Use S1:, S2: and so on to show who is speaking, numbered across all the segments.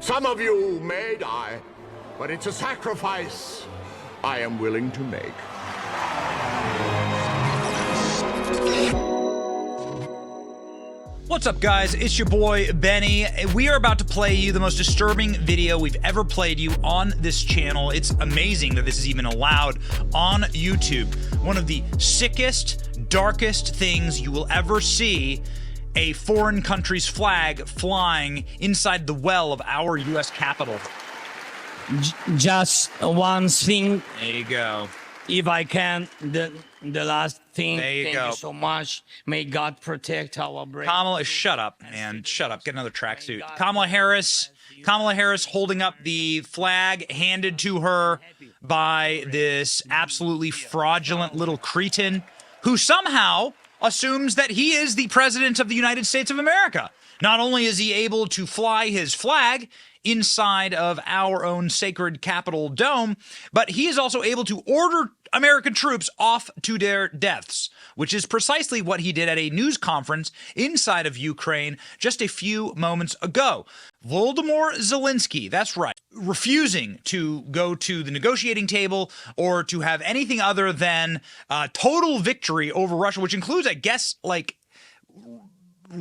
S1: Some of you may die, but it's a sacrifice I am willing to make.
S2: What's up, guys? It's your boy, Benny. We are about to play you the most disturbing video we've ever played you on this channel. It's amazing that this is even allowed on YouTube. One of the sickest, darkest things you will ever see: a foreign country's flag flying inside the well of our U.S. Capitol.
S3: Just one thing.
S2: There you go.
S3: If I can, the last thing.
S2: There you
S3: Thank
S2: go.
S3: you so much. May God protect our brain.
S2: Kamala, shut up, man. Shut up. Get another tracksuit. Kamala Harris holding up the flag handed to her by this absolutely fraudulent little cretin who somehow assumes that he is the president of the United States of America. Not only is he able to fly his flag inside of our own sacred Capitol dome, but he is also able to order American troops off to their deaths, which is precisely what he did at a news conference inside of Ukraine just a few moments ago. Volodymyr Zelenskyy, that's right, refusing to go to the negotiating table or to have anything other than total victory over Russia, which includes, I guess, like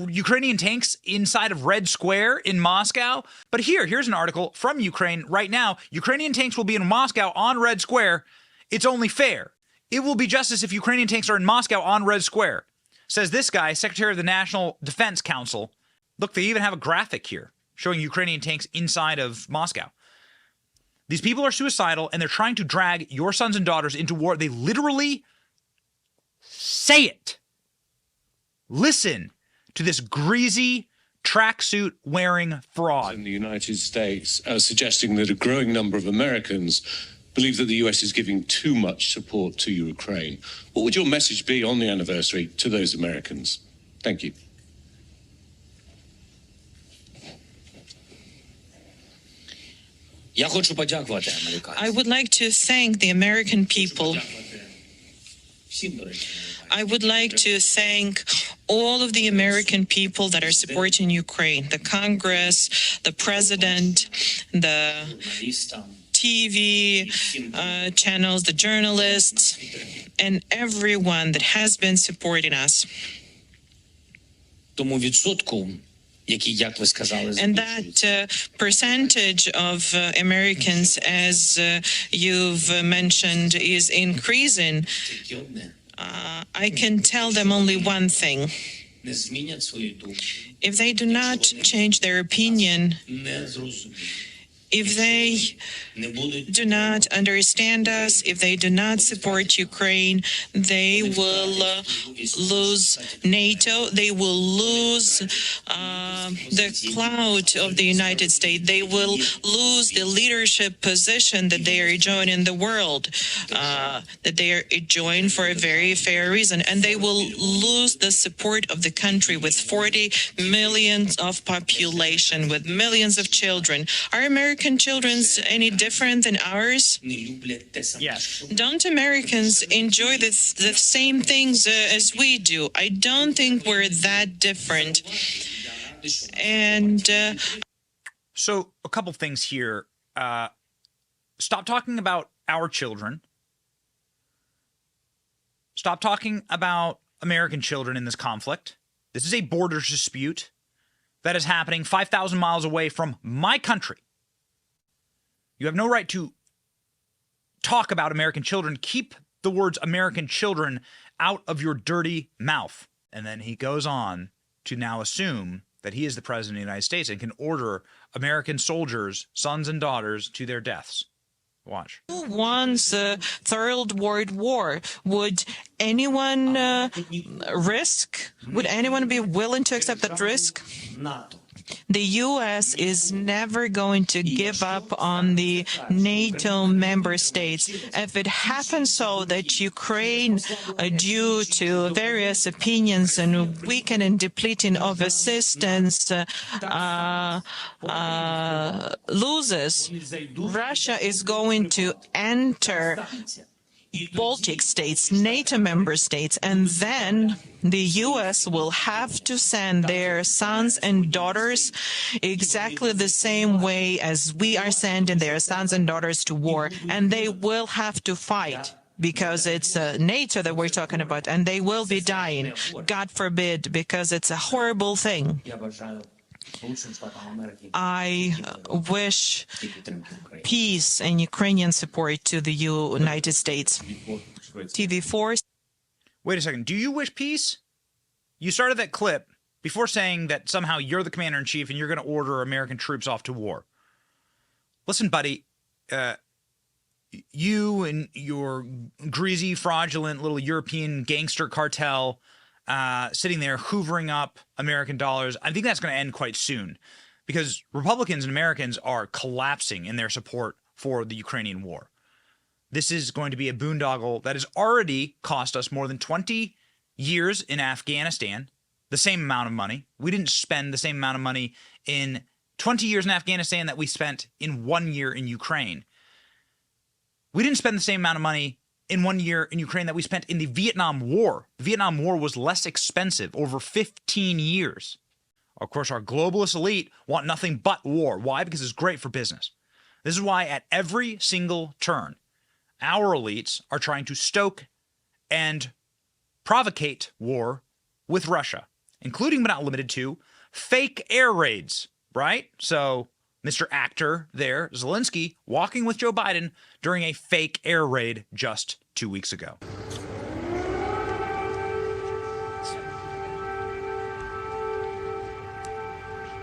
S2: Ukrainian tanks inside of Red Square in Moscow. But here's an article from Ukraine right now. Ukrainian tanks will be in Moscow on Red Square. It's only fair. It will be justice if Ukrainian tanks are in Moscow on Red Square, says this guy, Secretary of the National Defense Council. Look, they even have a graphic here showing Ukrainian tanks inside of Moscow. These people are suicidal, and they're trying to drag your sons and daughters into war. They literally say it. Listen to this greasy tracksuit wearing fraud.
S4: In the United States, suggesting that a growing number of Americans believe that the US is giving too much support to Ukraine. What would your message be on the anniversary to those Americans? Thank you.
S5: I would like to thank the American people. I would like to thank all of the American people that are supporting Ukraine, the Congress, the President, the TV channels, the journalists, and everyone that has been supporting us. And that percentage of Americans, as you've mentioned, is increasing. I can tell them only one thing. If they do not change their opinion, if they do not understand us, if they do not support Ukraine, they will lose NATO, they will lose the clout of the United States, they will lose the leadership position that they are enjoying in the world, that they are enjoying for a very fair reason, and they will lose the support of the country with 40 million of population, with millions of children. Are American children any different than ours?
S2: Yes.
S5: Don't Americans enjoy the same things as we do? I don't think we're that different. And
S2: so a couple things here. Stop talking about our children. Stop talking about American children in this conflict. This is a border dispute that is happening 5,000 miles away from my country. You have no right to talk about American children. Keep the words American children out of your dirty mouth. And then he goes on to now assume that he is the president of the United States and can order American soldiers, sons and daughters, to their deaths. Watch.
S5: who wants a third world war? Would anyone risk? Would anyone be willing to accept that risk? The U.S. is never going to give up on the NATO member states. If it happens so that Ukraine, due to various opinions and weakening and depleting of assistance, loses, Russia is going to enter Baltic states, NATO member states, and then the U.S. will have to send their sons and daughters exactly the same way as we are sending their sons and daughters to war, and they will have to fight. Because it's NATO that we're talking about, and they will be dying, God forbid, because it's a horrible thing. I wish peace and Ukrainian support to the United States. TV4.
S2: Wait a second. Do you wish peace? You started that clip before saying that somehow you're the commander-in-chief and you're going to order American troops off to war. Listen, buddy, you and your greasy, fraudulent little European gangster cartel sitting there hoovering up American dollars, I think that's going to end quite soon because Republicans and Americans are collapsing in their support for the Ukrainian war. This is going to be a boondoggle that has already cost us more than 20 years in Afghanistan, the same amount of money. We didn't spend the same amount of money in 20 years in Afghanistan that we spent in 1 year in Ukraine. We didn't spend the same amount of money in 1 year in Ukraine that we spent in the Vietnam War. The Vietnam War was less expensive over 15 years. Of course, our globalist elite want nothing but war. Why? Because it's great for business. This is why at every single turn, our elites are trying to stoke and provocate war with Russia, including but not limited to fake air raids, right? So Mr. Actor there, Zelenskyy, walking with Joe Biden during a fake air raid just 2 weeks ago.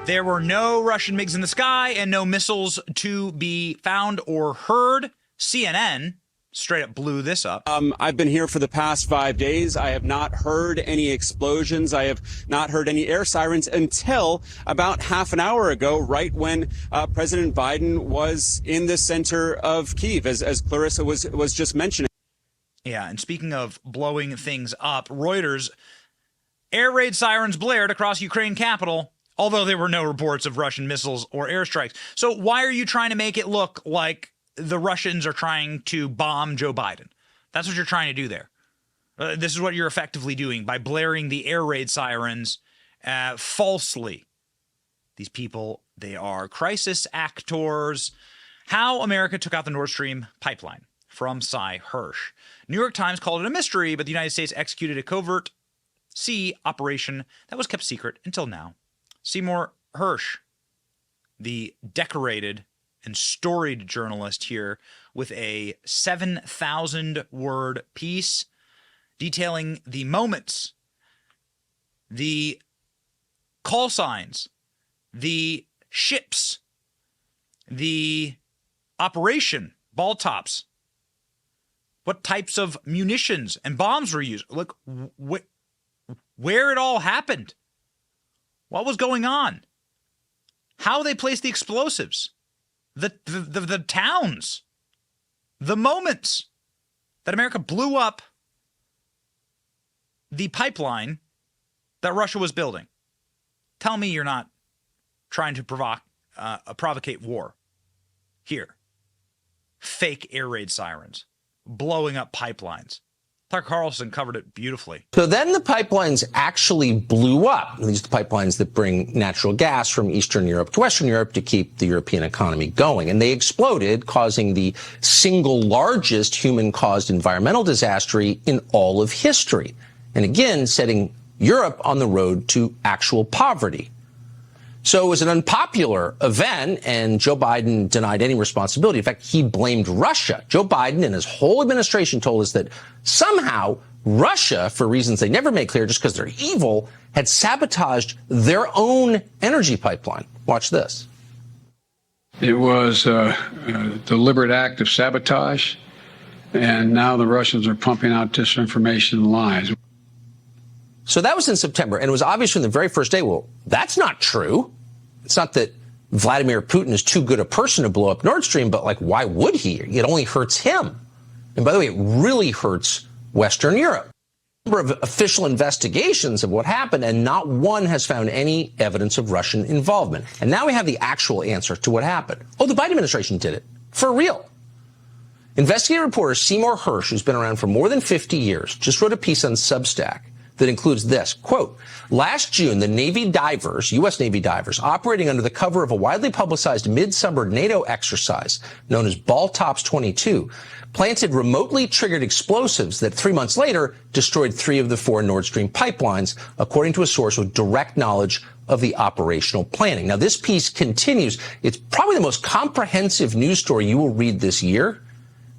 S2: There were no Russian MiGs in the sky and no missiles to be found or heard. CNN straight up blew this up.
S6: I've been here for the past 5 days. I have not heard any explosions. I have not heard any air sirens until about half an hour ago, right when President Biden was in the center of Kyiv, as Clarissa was just mentioning.
S2: Yeah, and speaking of blowing things up, Reuters, air raid sirens blared across Ukraine capital, although there were no reports of Russian missiles or airstrikes. So why are you trying to make it look like the Russians are trying to bomb Joe Biden? That's what you're trying to do there. This is what you're effectively doing by blaring the air raid sirens falsely. These people, they are crisis actors. How America took out the Nord Stream pipeline from Cy Hirsch. New York Times called it a mystery, but the United States executed a covert sea operation that was kept secret until now. Seymour Hirsch, the decorated and storied journalist here, with a 7,000-word piece detailing the moments, the call signs, the ships, the operation, ball tops, what types of munitions and bombs were used. Look, where it all happened. What was going on? How they placed the explosives. The towns, the moments that America blew up the pipeline that Russia was building. Tell me you're not trying to provocate war here. Fake air raid sirens, blowing up pipelines. Tucker Carlson covered it beautifully.
S7: So then the pipelines actually blew up. These are the pipelines that bring natural gas from Eastern Europe to Western Europe to keep the European economy going. And they exploded, causing the single largest human-caused environmental disaster in all of history. And again, setting Europe on the road to actual poverty. So it was an unpopular event, and Joe Biden denied any responsibility. In fact, he blamed Russia. Joe Biden and his whole administration told us that somehow Russia, for reasons they never made clear, just because they're evil, had sabotaged their own energy pipeline. Watch this.
S8: It was a deliberate act of sabotage, and now the Russians are pumping out disinformation and lies.
S7: So that was in September, and it was obvious from the very first day, well, that's not true. It's not that Vladimir Putin is too good a person to blow up Nord Stream, but like, why would he? It only hurts him. And by the way, it really hurts Western Europe. A number of official investigations of what happened, and not one has found any evidence of Russian involvement. And now we have the actual answer to what happened. Oh, the Biden administration did it. For real. Investigative reporter Seymour Hersh, who's been around for more than 50 years, just wrote a piece on Substack that includes this, quote, last June, the Navy divers, U.S. Navy divers, operating under the cover of a widely publicized midsummer NATO exercise known as Baltops 22, planted remotely triggered explosives that 3 months later destroyed 3 of the 4 Nord Stream pipelines, according to a source with direct knowledge of the operational planning. Now, this piece continues. It's probably the most comprehensive news story you will read this year.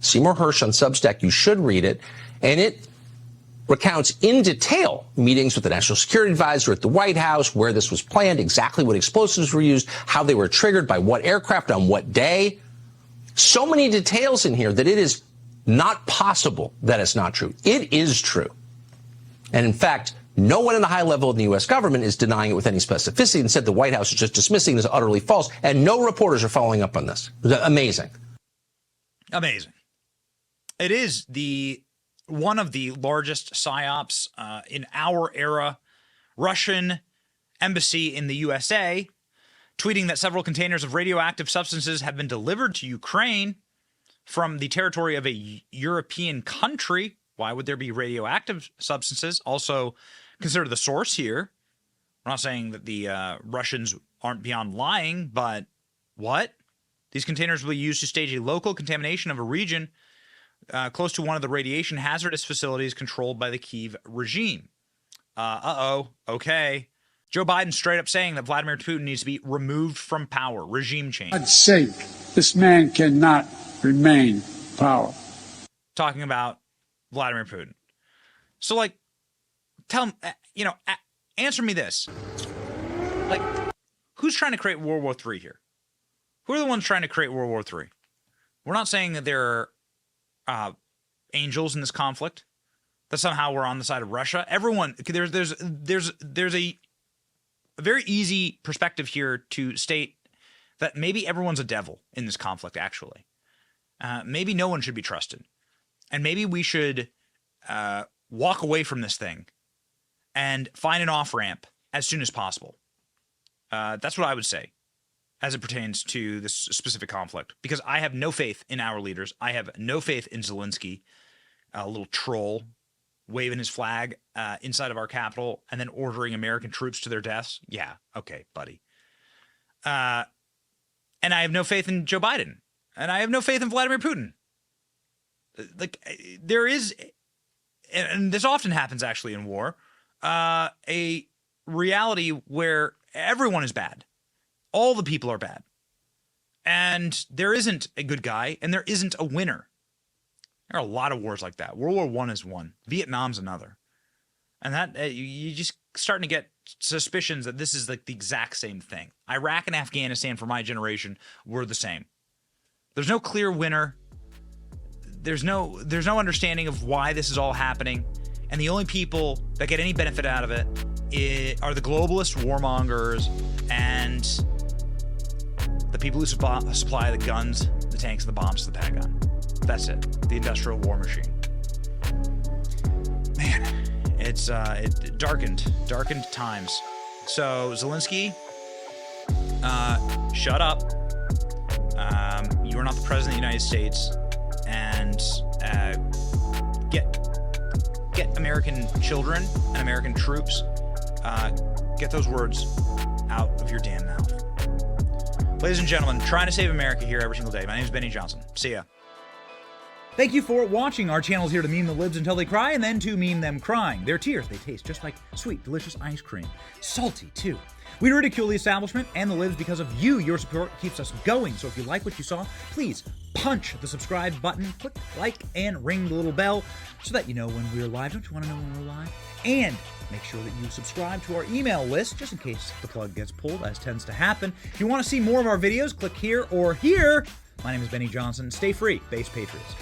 S7: Seymour Hersh on Substack, you should read it. And it recounts in detail meetings with the National Security Advisor at the White House, where this was planned, exactly what explosives were used, how they were triggered, by what aircraft, on what day. So many details in here that it is not possible that it's not true. It is true. And in fact, no one in the high level in the U.S. government is denying it with any specificity. Instead, the White House is just dismissing it as utterly false, and no reporters are following up on this. Amazing.
S2: Amazing. It is one of the largest psyops in our era. Russian embassy in the USA tweeting that several containers of radioactive substances have been delivered to Ukraine from the territory of a European country. Why would there be radioactive substances? Also, consider the source here. We're not saying that the Russians aren't beyond lying, but what? These containers will be used to stage a local contamination of a region close to one of the radiation hazardous facilities controlled by the Kyiv regime. Okay. Joe Biden straight up saying that Vladimir Putin needs to be removed from power. Regime change.
S8: For God's sake, this man cannot remain in power.
S2: Talking about Vladimir Putin. So, like, answer me this. Like, who's trying to create World War III here? Who are the ones trying to create World War III? We're not saying that there are angels in this conflict, that somehow we're on the side of Russia. Everyone, there's a very easy perspective here to state that maybe everyone's a devil in this conflict, actually. Maybe no one should be trusted. And maybe we should walk away from this thing and find an off-ramp as soon as possible. That's what I would say as it pertains to this specific conflict, because I have no faith in our leaders. I have no faith in Zelenskyy, a little troll waving his flag inside of our capital and then ordering American troops to their deaths. Yeah, okay, buddy. And I have no faith in Joe Biden. And I have no faith in Vladimir Putin. Like, there is, and this often happens actually in war, a reality where everyone is bad. All the people are bad. And there isn't a good guy, and there isn't a winner. There are a lot of wars like that. World War I is one. Vietnam's another. And that you just starting to get suspicions that this is like the exact same thing. Iraq and Afghanistan for my generation were the same. There's no clear winner. There's no understanding of why this is all happening. And the only people that get any benefit out of it are the globalist warmongers and the people who supply the guns, the tanks, the bombs to the Pentagon. That's it. The industrial war machine. Man, it's darkened times. So Zelenskyy, shut up. You are not the president of the United States, and get American children and American troops. Get those words out of your damn mouth. Ladies and gentlemen, trying to save America here every single day. My name is Benny Johnson. See ya.
S9: Thank you for watching. Our channel is here to meme the libs until they cry and then to meme them crying. Their tears, they taste just like sweet, delicious ice cream. Salty, too. We ridicule the establishment and the libs because of you. Your support keeps us going. So if you like what you saw, please punch the subscribe button, click like, and ring the little bell so that you know when we're live. Don't you want to know when we're live? And make sure that you subscribe to our email list just in case the plug gets pulled, as tends to happen. If you want to see more of our videos, click here or here. My name is Benny Johnson. Stay free, Base Patriots.